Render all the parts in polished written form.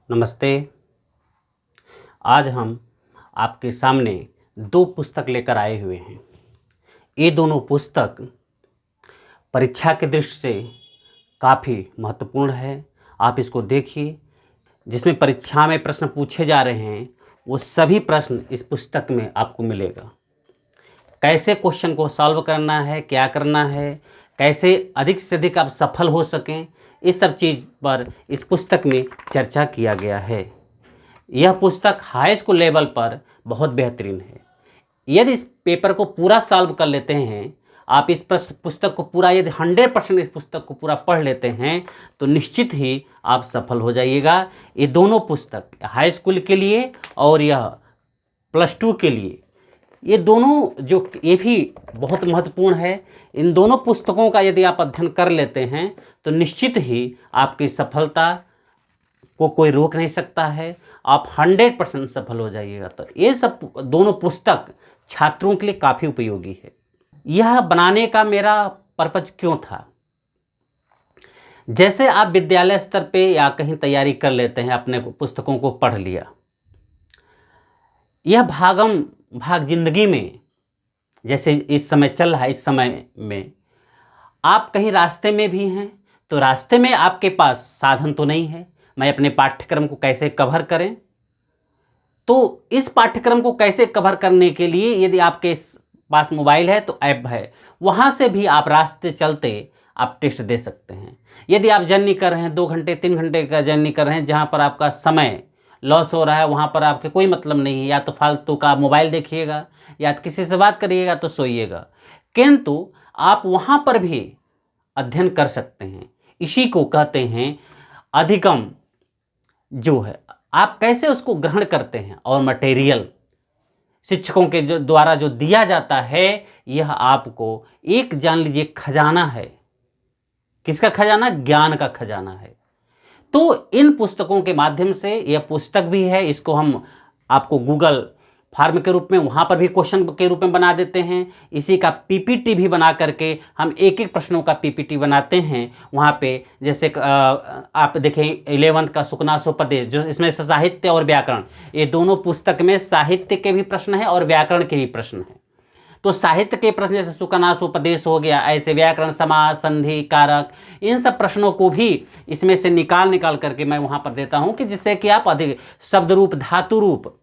नमस्ते। आज हम आपके सामने दो पुस्तक लेकर आए हुए हैं। ये दोनों पुस्तक परीक्षा की दृष्टि से काफ़ी महत्वपूर्ण है। आप इसको देखिए। जिसमें परीक्षा में प्रश्न पूछे जा रहे हैं वो सभी प्रश्न इस पुस्तक में आपको मिलेगा। कैसे क्वेश्चन को सॉल्व करना है, क्या करना है, कैसे अधिक से अधिक आप सफल हो सकें, इस सब चीज़ पर इस पुस्तक में चर्चा किया गया है। यह पुस्तक हाई स्कूल लेवल पर बहुत बेहतरीन है। यदि इस पेपर को पूरा सॉल्व कर लेते हैं, आप इस पुस्तक को पूरा यदि 100% इस पुस्तक को पूरा पढ़ लेते हैं तो निश्चित ही आप सफल हो जाइएगा। ये दोनों पुस्तक हाई स्कूल के लिए और यह +2 के लिए, ये दोनों जो ये भी बहुत महत्वपूर्ण है। इन दोनों पुस्तकों का यदि आप अध्ययन कर लेते हैं तो निश्चित ही आपकी सफलता को कोई रोक नहीं सकता है। आप 100% सफल हो जाइएगा। तो ये सब दोनों पुस्तक छात्रों के लिए काफ़ी उपयोगी है। यह बनाने का मेरा पर्पज क्यों था? जैसे आप विद्यालय स्तर पे या कहीं तैयारी कर लेते हैं, अपने पुस्तकों को पढ़ लिया, यह भागम भाग जिंदगी में जैसे इस समय चल रहा है, इस समय में आप कहीं रास्ते में भी हैं तो रास्ते में आपके पास साधन तो नहीं है। मैं अपने पाठ्यक्रम को कैसे कवर करें? तो इस पाठ्यक्रम को कैसे कवर करने के लिए यदि आपके पास मोबाइल है तो ऐप है, वहाँ से भी आप रास्ते चलते आप टेस्ट दे सकते हैं। यदि आप जर्नी कर रहे हैं, 2 घंटे 3 घंटे का जर्नी कर रहे हैं, जहाँ पर आपका समय लॉस हो रहा है, वहाँ पर आपके कोई मतलब नहीं है। या तो फालतू का मोबाइल देखिएगा या किसी से बात करिएगा तो सोइएगा, किंतु आप वहाँ पर भी अध्ययन कर सकते हैं। इसी को कहते हैं अधिगम। जो है आप कैसे उसको ग्रहण करते हैं, और मटेरियल शिक्षकों के जो द्वारा जो दिया जाता है, यह आपको एक जान लीजिए खजाना है। किसका खजाना? ज्ञान का खजाना है। तो इन पुस्तकों के माध्यम से, यह पुस्तक भी है, इसको हम आपको गूगल फॉर्म के रूप में वहाँ पर भी क्वेश्चन के रूप में बना देते हैं। इसी का पीपीटी भी बना करके हम एक एक प्रश्नों का पीपीटी बनाते हैं वहाँ पे। जैसे आप देखें 11th का सुकना सोपदेश, जो इसमें साहित्य और व्याकरण, ये दोनों पुस्तक में साहित्य के भी प्रश्न हैं और व्याकरण के भी प्रश्न हैं। तो साहित्य के प्रश्न जैसे सुकनासोपदेश हो गया, ऐसे व्याकरण, समास, संधि, कारक, इन सब प्रश्नों को भी इसमें से निकाल करके मैं वहाँ पर देता हूँ कि जिससे कि आप अधिक शब्द रूप, धातु रूप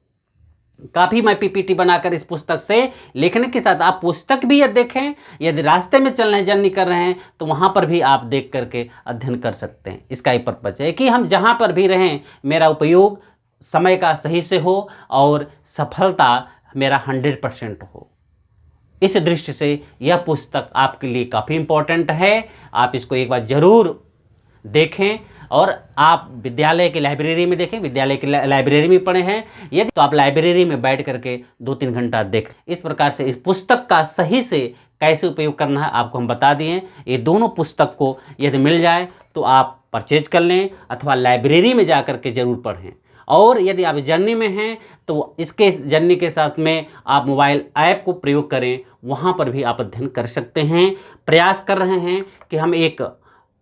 काफ़ी मैं पीपीटी बनाकर इस पुस्तक से लिखने के साथ आप पुस्तक भी यदि देखें, यदि रास्ते में चल रहे हैं, जर्नी कर रहे हैं, तो वहाँ पर भी आप देख करके अध्ययन कर सकते हैं। इसका ही पर्पज है कि हम जहाँ पर भी रहें, मेरा उपयोग समय का सही से हो और सफलता मेरा 100% हो। इस दृष्टि से यह पुस्तक आपके लिए काफ़ी इम्पोर्टेंट है। आप इसको एक बार ज़रूर देखें और आप विद्यालय की लाइब्रेरी में देखें। विद्यालय की लाइब्रेरी में पढ़े हैं यदि, तो आप लाइब्रेरी में बैठ करके 2-3 घंटा देख। इस प्रकार से इस पुस्तक का सही से कैसे उपयोग करना है आपको हम बता दिए। ये दोनों पुस्तक को यदि मिल जाए तो आप परचेज कर लें अथवा लाइब्रेरी में जा कर के ज़रूर पढ़ें। और यदि आप जर्नी में हैं तो इसके जर्नी के साथ में आप मोबाइल ऐप को प्रयोग करें, वहाँ पर भी आप अध्ययन कर सकते हैं। प्रयास कर रहे हैं कि हम एक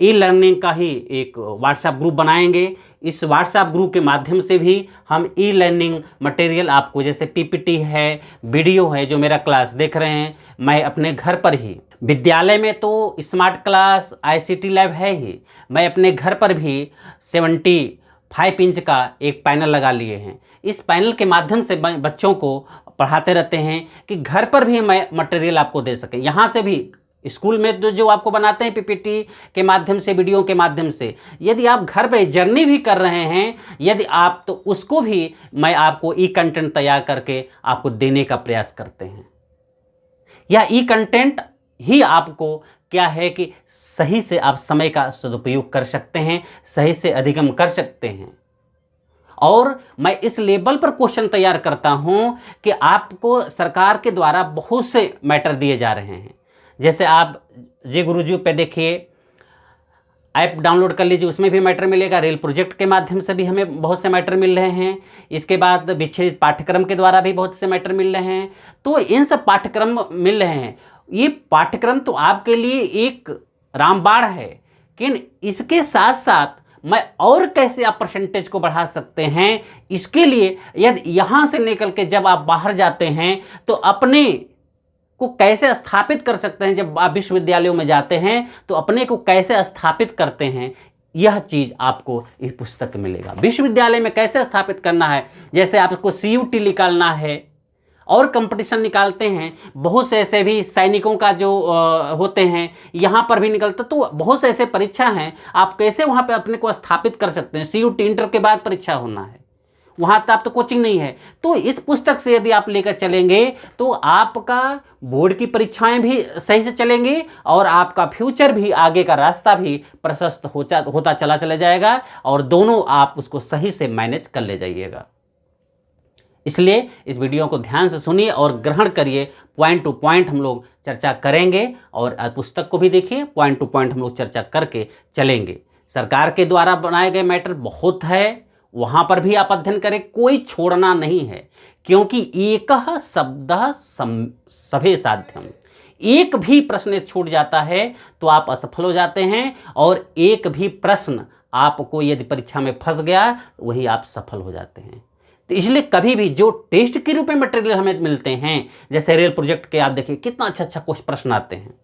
ई-लर्निंग का ही एक व्हाट्सएप ग्रुप बनाएंगे। इस व्हाट्सएप ग्रुप के माध्यम से भी हम ई-लर्निंग मटेरियल आपको, जैसे पीपीटी है, वीडियो है, जो मेरा क्लास देख रहे हैं, मैं अपने घर पर ही, विद्यालय में तो स्मार्ट क्लास ICT लैब है ही, मैं अपने घर पर भी 75 इंच का एक पैनल लगा लिए हैं। इस पैनल के माध्यम से बच्चों को पढ़ाते रहते हैं कि घर पर भी मैं मटेरियल आपको दे सकें। यहाँ से भी स्कूल में जो आपको बनाते हैं पीपीटी के माध्यम से, वीडियो के माध्यम से, यदि आप घर पे जर्नी भी कर रहे हैं यदि आप, तो उसको भी मैं आपको ई कंटेंट तैयार करके आपको देने का प्रयास करते हैं। यह ई कंटेंट ही आपको क्या है कि सही से आप समय का सदुपयोग कर सकते हैं, सही से अधिगम कर सकते हैं। और मैं इस लेवल पर क्वेश्चन तैयार करता हूं कि आपको सरकार के द्वारा बहुत से मैटर दिए जा रहे हैं। जैसे आप जी गुरुजी पे देखिए, ऐप डाउनलोड कर लीजिए, उसमें भी मैटर मिलेगा। रेल प्रोजेक्ट के माध्यम से भी हमें बहुत से मैटर मिल रहे हैं। इसके बाद विच्छेदित पाठ्यक्रम के द्वारा भी बहुत से मैटर मिल रहे हैं। तो इन सब पाठ्यक्रम मिल रहे हैं। ये पाठ्यक्रम तो आपके लिए एक रामबाण है, लेकिन इसके साथ साथ मैं और कैसे आप परसेंटेज को बढ़ा सकते हैं, इसके लिए यदि यहाँ से निकल के जब आप बाहर जाते हैं तो अपने को कैसे स्थापित कर सकते हैं, जब आप विश्वविद्यालयों में जाते हैं तो अपने को कैसे स्थापित करते हैं, यह चीज़ आपको इस पुस्तक में मिलेगा। विश्वविद्यालय में कैसे स्थापित करना है, जैसे आपको CUT निकालना है और कंपटीशन निकालते हैं, बहुत से ऐसे भी सैनिकों का जो होते हैं यहाँ पर भी निकलता, तो बहुत से ऐसे परीक्षा हैं, आप कैसे वहाँ पे अपने को स्थापित कर सकते हैं। CUT इंटर के बाद परीक्षा होना है, वहाँ तो आप तो कोचिंग नहीं है। तो इस पुस्तक से यदि आप लेकर चलेंगे तो आपका बोर्ड की परीक्षाएं भी सही से चलेंगी और आपका फ्यूचर भी, आगे का रास्ता भी प्रशस्त होता चला जाएगा और दोनों आप उसको सही से मैनेज कर ले जाइएगा। इसलिए इस वीडियो को ध्यान से सुनिए और ग्रहण करिए, पॉइंट टू पॉइंट हम लोग चर्चा करेंगे और पुस्तक को भी देखिए, पॉइंट टू पॉइंट हम लोग चर्चा करके चलेंगे। सरकार के द्वारा बनाए गए मैटर बहुत है, वहाँ पर भी आप अध्ययन करें, कोई छोड़ना नहीं है, क्योंकि एकः शब्दः सभे साध्यम। एक भी प्रश्न छूट जाता है तो आप असफल हो जाते हैं, और एक भी प्रश्न आपको यदि परीक्षा में फंस गया वही आप सफल हो जाते हैं। तो इसलिए कभी भी जो टेस्ट के रूप में मटेरियल हमें मिलते हैं, जैसे रेल प्रोजेक्ट के आप देखिए कितना अच्छा कुछ प्रश्न आते हैं।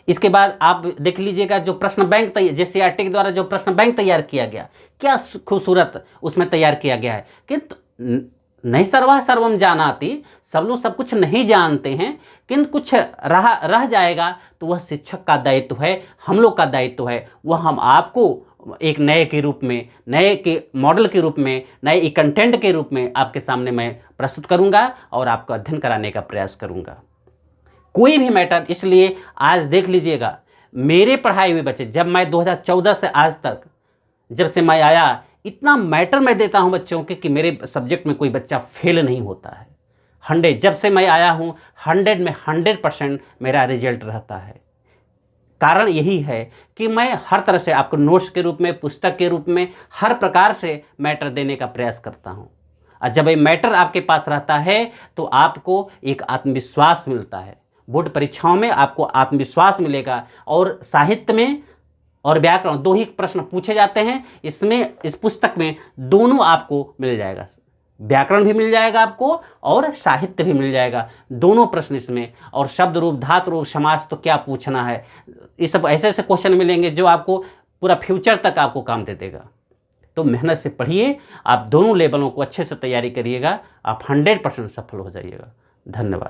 इसके बाद आप देख लीजिएगा जो प्रश्न बैंक जैसे JCERT के द्वारा जो प्रश्न बैंक तैयार किया गया, क्या खूबसूरत उसमें तैयार किया गया है। किंतु नहीं सर्वः सर्वम जानाति, सब लोग सब कुछ नहीं जानते हैं, किंतु कुछ रह जाएगा तो वह शिक्षक का दायित्व है, हम लोग का दायित्व है। वह हम आपको एक नए के रूप में, नए के मॉडल के रूप में, नए कंटेंट के रूप में आपके सामने मैं प्रस्तुत करूंगा और आपको अध्ययन कराने का प्रयास करूंगा। कोई भी मैटर, इसलिए आज देख लीजिएगा मेरे पढ़ाए हुए बच्चे, जब मैं 2014 से आज तक जब से मैं आया, इतना मैटर मैं देता हूं बच्चों के कि मेरे सब्जेक्ट में कोई बच्चा फेल नहीं होता है। 100 जब से मैं आया हूं 100 में 100% मेरा रिजल्ट रहता है। कारण यही है कि मैं हर तरह से आपको नोट्स के रूप में, पुस्तक के रूप में, हर प्रकार से मैटर देने का प्रयास करता हूं। और जब ये मैटर आपके पास रहता है तो आपको एक आत्मविश्वास मिलता है। बोर्ड परीक्षाओं में आपको आत्मविश्वास मिलेगा, और साहित्य में और व्याकरण 2 ही प्रश्न पूछे जाते हैं। इसमें इस पुस्तक में दोनों आपको मिल जाएगा, व्याकरण भी मिल जाएगा आपको और साहित्य भी मिल जाएगा, दोनों प्रश्न इसमें। और शब्द रूप, धातु रूप, समास तो क्या पूछना है, ये सब ऐसे ऐसे क्वेश्चन मिलेंगे जो आपको पूरा फ्यूचर तक आपको काम दे देगा। तो मेहनत से पढ़िए, आप दोनों लेवलों को अच्छे से तैयारी करिएगा, आप 100% सफल हो जाइएगा। धन्यवाद।